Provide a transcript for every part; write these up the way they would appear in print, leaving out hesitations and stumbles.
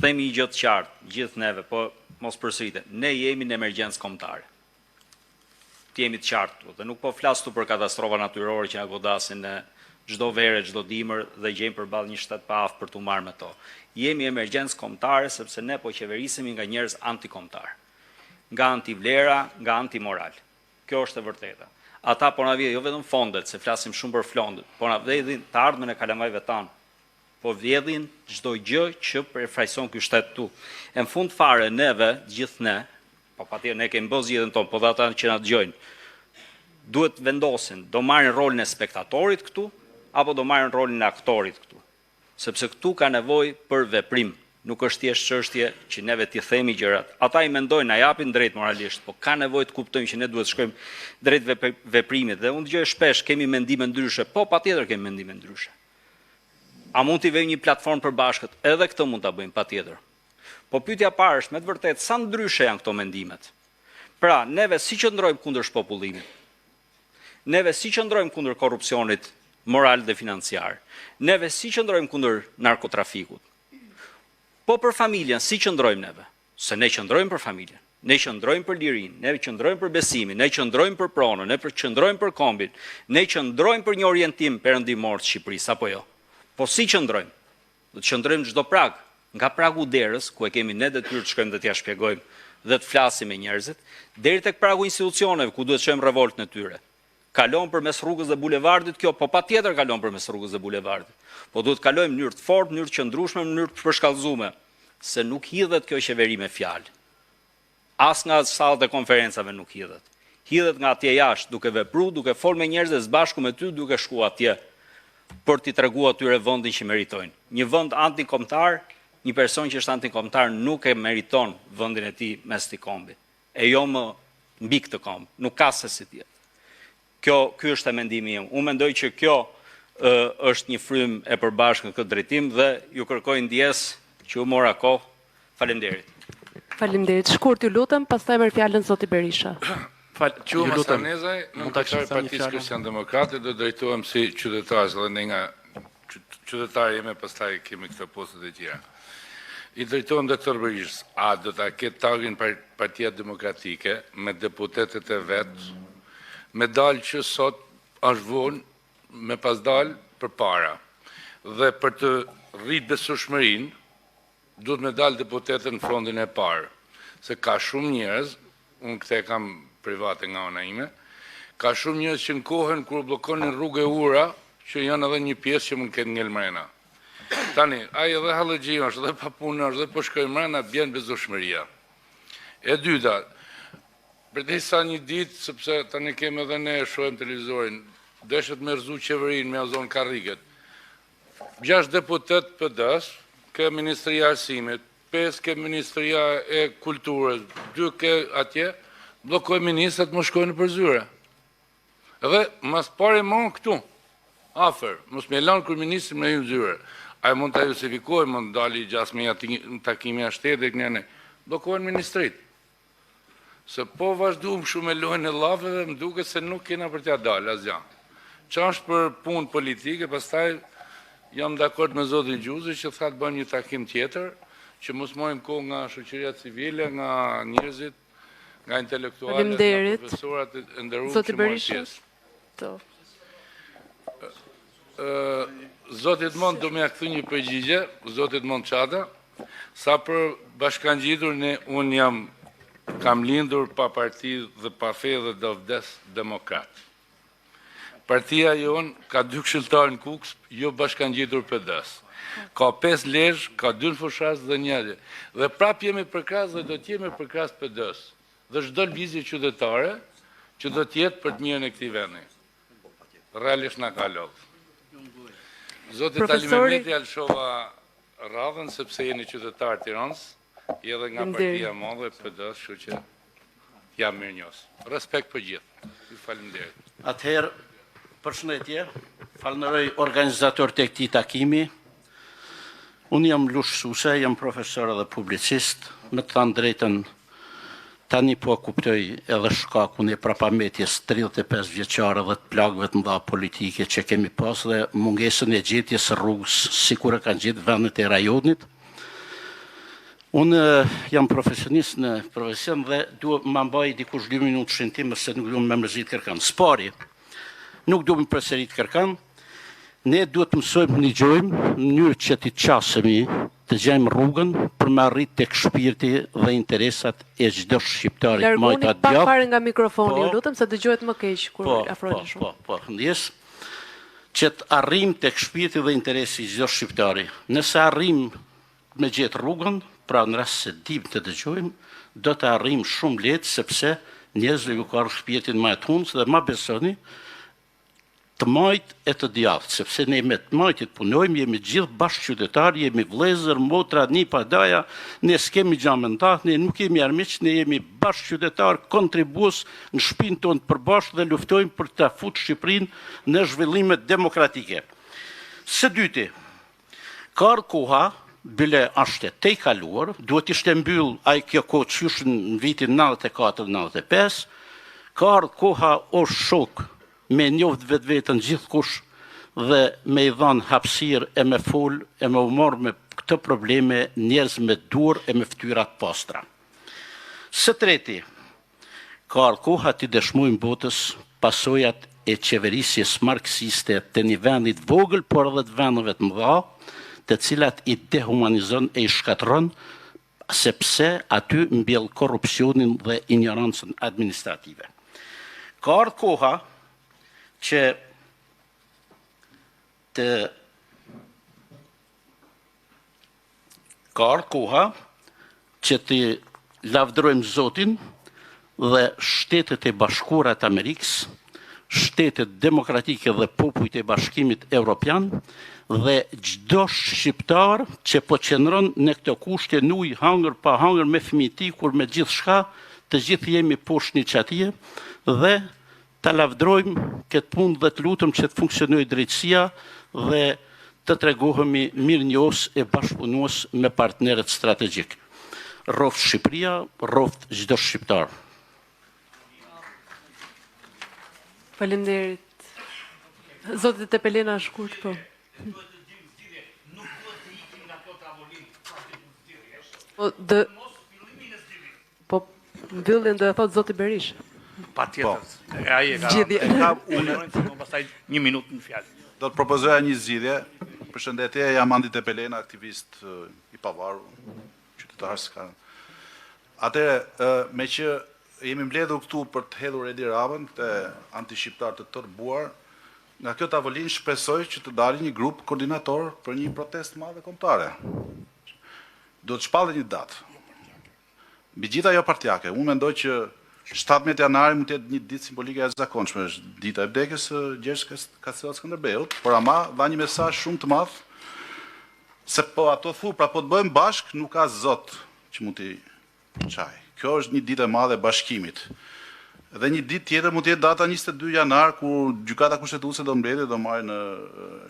themi një gjë të qartë, gjithë neve, po mos përsëritet, ne jemi në emergjencë kombëtare. Të jemi të qartë, dhe nuk po flas tu për katastrofa natyrore që na godasin në çdo verë, çdo dimër dhe gjejmë përballë një shtet pa aftë për t'u marrë me to. Jemi emergjencë kombëtare sepse ne po qeverisemi nga njerëz antikombëtar. Nga antivlera, nga antimoral. Kjo është e vërteta. Ata po na vjedhin jo vetëm fondet, se flasim shumë për fondet, po na vjedhin të ardhmen e kalamajve tanë. Po vjedhin çdo gjë që përfaqëson ky shtet tu. E në fund fare neve, gjithë ne, po patjetër ne kemi bërë zgjedhjen tonë, po ata që na dëgjojnë, duhet vendosin, do marrin rolin e spektatorit këtu apo do marrin rolin e aktorit këtu. Sepse këtu ka nevojë për veprim, nuk është thjesht çështje që neve t'i themi gjërat. Ata i mendojnë na japin drejt moralisht, po ka nevojë të kuptojmë që ne duhet të shkojmë drejt veprimit dhe unë dëgjoj shpesh kemi mendime ndryshe. Po patjetër kemi mendime ndryshe. A mund t'i vejmë një platformë përbashkët? Edhe këtë mund ta bëjmë patjetër. Po pyetja parë është me të vërtetë sa ndryshe janë këto mendimet. Pra, neve si qëndrojmë kundër shpopullimit? Neve si qëndrojmë kundër korrupsionit moral dhe financiar? Neve si qëndrojmë kundër narkotrafikut? Po për familjen, si qëndrojmë neve? Se ne qëndrojmë për familjen, ne qëndrojmë për lirinë, ne qëndrojmë për besimin, ne qëndrojmë për pronën, ne qëndrojmë për kombin, ne qëndrojmë për një orientim perëndimor të Shqipërisë, apo jo? Po si qëndrojmë? Do të qëndrojmë çdo prag, nga pragu derës, ku e kemi ne detyrë të shkojmë dhe t'ia shpjegojmë dhe të flasim me njerëzit, deri tek pragu institucioneve ku duhet të shojmë revoltën e tyre. Kalon përmes rrugës dhe bulevardit kjo, po patjetër kalon përmes rrugës dhe bulevardit. Po duhet kalojmë në mënyrë të fortë, në mënyrë të qëndrueshme, në mënyrë të përshkallëzuar, se nuk hidhet kjo qeveri me fjalë. As nga sallat e konferencave nuk hidhet. Hidhet nga atje jashtë, duke vepruar, duke folur me njerëz së bashku me ty, duke shkuar atje për t'i treguar atyre vendin që meritojnë. Një vend antikombëtar, një person që është antikombëtar nuk e meriton vendin e tij mes të kombit. E jo më mbi këtë komb, nuk ka se si tjetë. Ky është e mendimi im. Unë mendoj që kjo është një frym e përbashkët në këtë drejtim dhe ju kërkoj ndjes që u mora kohë. Faleminderit. Faleminderit. Shkurt ju lutem, pastaj merr fjalën zoti Berisha. Qumë Masanezaj, në të Partisë Kristian-Demokrate, do drejtohem si qytetarës dhe ne nga qytetarë jeme, pastaj kemi këtë postet e tjera. I drejtohem doktor Berishës, a do ta ketë tagin Partia Demokratike me deputetet e vetë, me dalë që sot është vonë, me pas dalë për para. Dhe për të rritë besueshmërinë, duhet me dalë deputetet në frontin e parë. Se ka shumë njerëz, unë këte kam private nga ona ime, ka shumë njerëz që në kohën kur bllokonin rrugë e ura, që janë edhe një pjesë që mund ketë ngel mrena. Tani, ai edhe hallëxhi është, edhe pa punë është, edhe po shkojnë mrena, bjen besueshmëria. E dyta, përderisa një ditë, sepse tani kemi edhe ne shohim televizorin, deshet me rrezu qeverinë me Azon Karriget. 6 deputet PD-s, ke Ministria e Arsimit, 5 ke Ministria e Kulturës, 2 ke atje, blokoj ministrat më shkojnë për zyre. Edhe mas pare mon këtu, afer, mos me lanë kër ministrin me hynë zyre. A mund të justifikoj, mund dali gjasmeja në takimi a shtetit, njëne, blokojnë ministrit. Se po vazhduam shumë e lojnë e laveve, më duke se nuk kena për tja dalë, asgja. Qa është për punë politike, pastaj jam dakord me zotin Gjuzi që thatë bën një takim tjetër, që mos mojmë kohë nga shoqëria civile, nga njerëzit, nga intelektualet, nga profesorat e nderuar që mojnë pjesë. Zotit Mond do me akthy një përgjigje, zotit Mond Çada, sa për bashkangjitur unë kam lindur pa parti dhe pa fe dhe do vdes demokrat. Partia jonë ka 2 këshilltarë në Kuks, jo bashkangjitur PD-s. Ka 5 lezhë, ka 2 në Fushatë dhe 1. Dhe prap jemi përkras dhe do t'jemi përkras PD-s. Dhe çdo lëvizje qytetare që do t'jetë për të mirën e këtij vendi. Realisht na ka lodhur. Zotit Ali Mehmeti alshova radhën sepse jeni qytetar Tiranës, edhe nga partia madhe PD-s, kështu që jam mirënjohës. Respekt për gjithë. Ju faleminderit. Atëherë, përshëndetje, falenderoj organizator të këtij takimi. Unë jam Lush Suse, jam profesor dhe publicist, me të thënë drejtën. Tani po kuptoj edhe shkakun e prapametjes 35 vjeçare dhe të plagëve të mëdha politike që kemi pas dhe mungesën e gjetjes rrugës si kur e kanë gjetë vendet e rajonit. Unë jam profesionist në profesion dhe duhet më mbaj dikush 2 minutë shëntim se nuk duhet me mërzit kërkan. Spari, nuk duhet me përsërit kërkan, ne duhet të mësojmë një gjojmë në mënyrë që të qasemi, të gjejmë rrugën për me arrit tek shpirti dhe interesat e çdo shqiptari të Largoni majta pak djathtë. fare nga mikrofoni, ju lutem, se dëgjohet më keq kur afroheni shumë. Po, ndjes që të arrim tek shpirti dhe interesi i çdo shqiptari. Nëse arrim me gjetë rrugën, pra në rast se dim të dëgjojmë, do të arrim shumë lehtë sepse njerëzve ju ka shpirtin më të hundës dhe ma besoni të majt e të djathtë, sepse ne me të majtit punojmë, jemi gjithë bashkë qytetarë, jemi vlezër, motra, një padaja, ne s'kemi gjamentat, ne nuk jemi armiq, ne jemi bashkë qytetarë, kontribues në shpinë tonë të përbashkë dhe luftojmë për të futur Shqipërinë në zhvillime demokratike. Së dyti, ka koha, bile ashte te i kaluar, duhet ishte mbyll ai kjo kohë qysh në vitin 94-95, ka ardhur koha o shok me njoft vetë vetën gjithë kush dhe me i dhanë hapësirë e me fol e me umor me këtë probleme njerëz me dur e me ftyrat pastra. Së treti, ka ardhur koha të dëshmojmë botës pasojat e qeverisjes marksiste të një vendit vogël, por edhe të vendeve të mëdha, të cilat i dehumanizon e i shkatron, sepse aty mbjell korrupsionin dhe ignorancën administrative. Ka ardhur koha që të lavdërojmë Zotin dhe Shtetet e Bashkuara të Amerikës, Shtetet Demokratike dhe popujt e Bashkimit Evropian dhe çdo shqiptar që po qëndron në këto kushte në ujë, hangër pa hangër me fëmijë tikur me gjithçka, të gjithë jemi poshtë një çatije dhe ta lavdrojmë këtë punë dhe të lutëm që të funksionojë drejtësia dhe të tregohemi mirënjohës e bashkëpunues me partnerët strategjik. Rroft Shqipëria, rroft çdo shqiptar. Faleminderit. Zoti Tepelena shkurt po. Po mbyllin do e thot zoti Berisha. Patjetër. Ai e ka. Zgjidhje. Unë pastaj 1 minutë në fjalë. Do të propozoja një zgjidhje. Përshëndetje, jam Andi Tepelena, aktivist i pavarur, qytetar s'ka. Atëherë, me që jemi mbledhur këtu për të hedhur Edi Ramën, të antishqiptar të tërbuar, nga kjo tavolinë shpresoj që të dalë një grup koordinator për një protestë madhe kombëtare. Do të shpallë një datë. Mbi gjitha jo partjake, unë mendoj që 17 janari mund të jetë një ditë simbolike e zakonshme, është dita e vdekjes së Gjergj Skënderbeut, por ama dha një mesazh shumë të madh se po ato thu, pra po të bëjmë bashk, nuk ka zot që mund t'i çaj. Kjo është një ditë e madhe e bashkimit. Dhe një ditë tjetër mund të jetë data 22 janar kur gjykata kushtetuese do mbledhë, do marrë në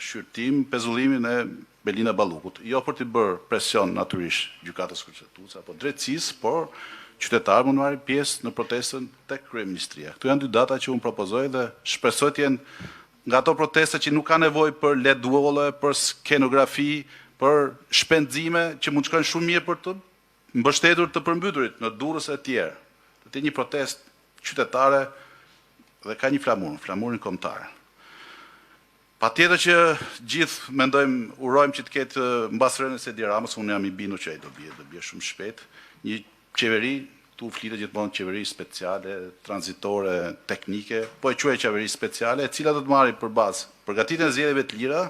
shqyrtim pezullimin e Belina Ballukut. Jo për të bërë presion natyrisht gjykatës kushtetuese apo drejtësisë, por qytetarë mund marrin pjesë në protestën tek kryeministria. Këto janë 2 data që unë propozoj dhe shpresoj të jenë nga ato protesta që nuk ka nevojë për ledwolle, për skenografi, për shpenzime që mund të shkojnë shumë mirë për të mbështetur të përmbyturit në Durrës e tjerë. Të një protestë qytetare dhe ka një flamurin kombëtar. Patjetër që gjithë mendojmë, urojmë që të ketë mbas rënies së Edi Ramës, unë jam i bindur që ai do bie shumë shpejt, një qeveri, tu flitet gjithmonë qeveri speciale, tranzitore, teknike, po e quaj qeveri speciale, e cila do të marrë për bazë përgatitjen e zgjedhjeve të lira,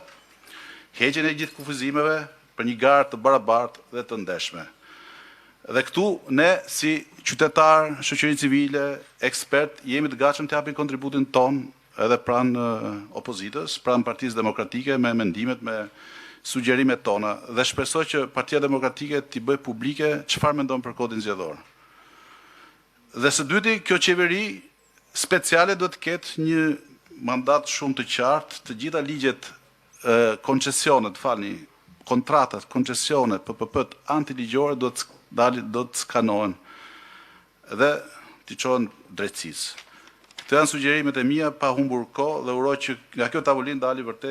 heqjen e gjithë kufizimeve për një garë të barabartë dhe të ndeshme. Dhe këtu ne si qytetar, shoqëri civile, ekspert, jemi të gatshëm të japim kontributin ton edhe pranë opozitës, pranë Partisë Demokratike me mendimet, me sugjerimet tona dhe shpresoj që Partia Demokratike t'i bëj publike çfarë mendon për kodin zgjedhor. Dhe së dyti, kjo qeveri speciale do të ketë një mandat shumë të qartë, të gjitha ligjet koncesionet, kontratat, koncesionet, PPP-t antiligjore do të skanohen dhe t'i çohen drejtësisë. Këto janë sugjerimet e mia pa humbur kohë dhe uroj që nga kjo tavolinë dali vërtet